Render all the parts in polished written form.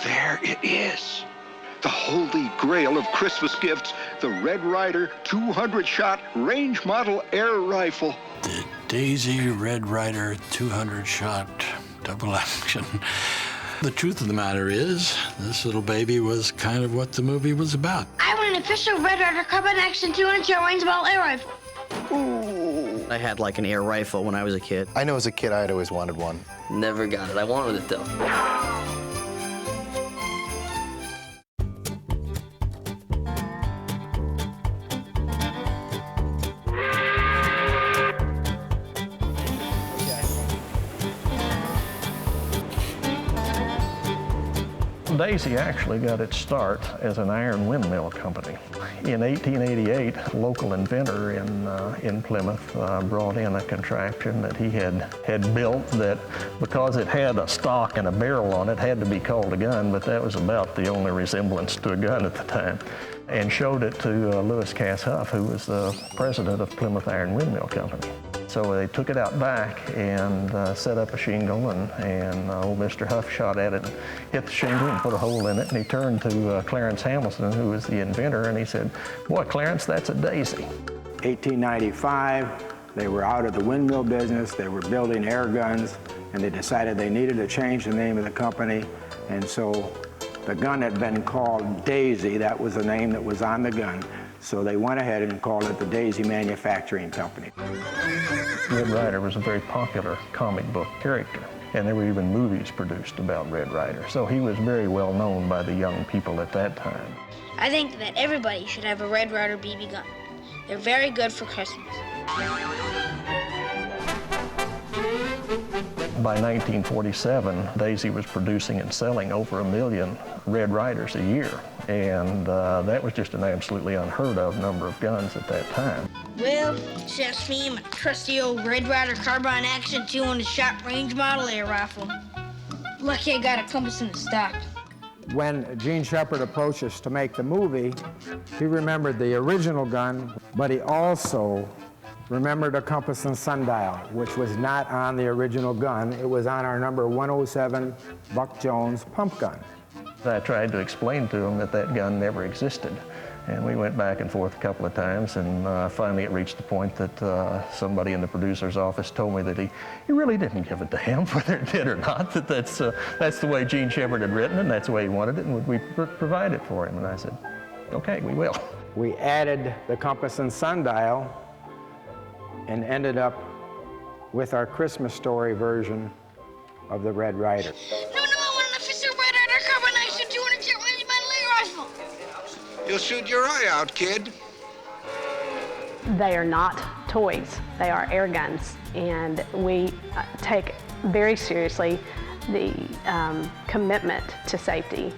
There it is. The holy grail of Christmas gifts, the Red Ryder 200-shot range model air rifle. The Daisy Red Ryder 200-shot double action. The truth of the matter is, this little baby was kind of what the movie was about. I want an official Red Ryder carbine action 200-shot range model air rifle. Ooh. I had like an air rifle when I was a kid. I know as a kid I had always wanted one. Never got it. I wanted it though. Daisy actually got its start as an iron windmill company. In 1888, a local inventor in Plymouth brought in a contraption that he had built that, because it had a stock and a barrel on it, had to be called a gun, but that was about the only resemblance to a gun at the time, and showed it to Lewis Cass Huff, who was the president of Plymouth Iron Windmill Company. So they took it out back and set up a shingle, and old Mr. Huff shot at it, and hit the shingle and put a hole in it, and he turned to Clarence Hamilton, who was the inventor, and he said, "Boy, Clarence, that's a Daisy." 1895, they were out of the windmill business, they were building air guns, and they decided they needed to change the name of the company, and so the gun had been called Daisy. That was the name that was on the gun. So they went ahead and called it the Daisy Manufacturing Company. Red Ryder was a very popular comic book character, and there were even movies produced about Red Ryder. So he was very well known by the young people at that time. I think that everybody should have a Red Ryder BB gun. They're very good for Christmas. By 1947, Daisy was producing and selling over 1 million Red Ryders a year, and that was just an absolutely unheard of number of guns at that time. Well, it's just me and my trusty old Red Ryder carbine action 200-shot range model air rifle. Lucky I got a compass in the stock. When Gene Shepard approached us to make the movie, he remembered the original gun, but he also remembered a compass and sundial, which was not on the original gun. It was on our number 107 Buck Jones pump gun. I tried to explain to him that that gun never existed. And we went back and forth a couple of times, and finally it reached the point that somebody in the producer's office told me that he really didn't give a damn whether it did or not, that that's the way Gene Shepard had written it, and that's the way he wanted it, and would we provide it for him? And I said, okay, we will. We added the compass and sundial and ended up with our Christmas Story version of the Red Ryder. No, I want an official Red Ryder carbine action 200-shot range model air rifle. You'll shoot your eye out, kid. They are not toys, they are air guns, and we take very seriously the commitment to safety.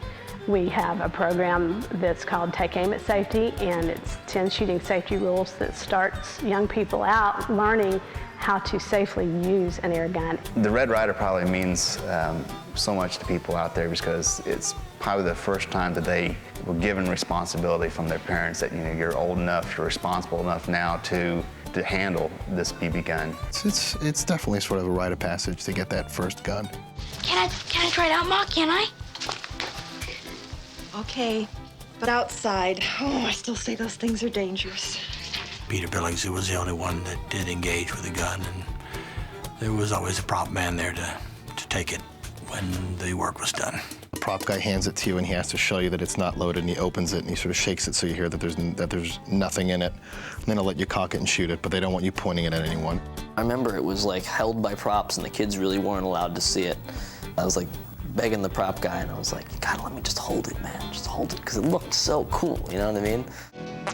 We have a program that's called Take Aim at Safety, and it's 10 shooting safety rules that starts young people out learning how to safely use an air gun. The Red Ryder probably means so much to people out there because it's probably the first time that they were given responsibility from their parents that, you know, you're old enough, you're responsible enough now to handle this BB gun. It's definitely sort of a rite of passage to get that first gun. Can I try it out, Ma? Can I? Okay, but outside, oh, I still say those things are dangerous. Peter Billingsley was the only one that did engage with a gun, and there was always a prop man there to take it when the work was done. The prop guy hands it to you, and he has to show you that it's not loaded, and he opens it, and he sort of shakes it so you hear that there's nothing in it. And then he'll let you cock it and shoot it, but they don't want you pointing it at anyone. I remember it was like held by props and the kids really weren't allowed to see it. I was like begging the prop guy, and I was like, you gotta let me just hold it, man. Just hold it, because it looked so cool, you know what I mean?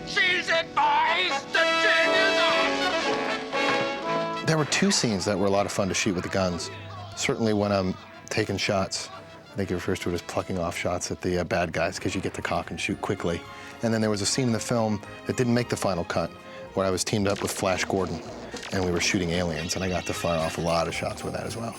Seize it, boys! The gin is on! There were two scenes that were a lot of fun to shoot with the guns. Certainly when I'm taking shots, I think he refers to it as plucking off shots at the bad guys, because you get to cock and shoot quickly. And then there was a scene in the film that didn't make the final cut, where I was teamed up with Flash Gordon, and we were shooting aliens, and I got to fire off a lot of shots with that as well.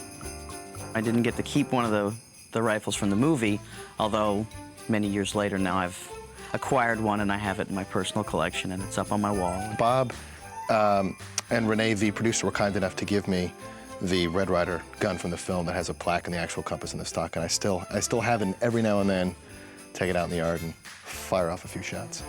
I didn't get to keep one of the rifles from the movie, although many years later now I've acquired one and I have it in my personal collection and it's up on my wall. Bob and Renee, the producer, were kind enough to give me the Red Ryder gun from the film that has a plaque and the actual compass in the stock, and I still have it every now and then, take it out in the yard and fire off a few shots.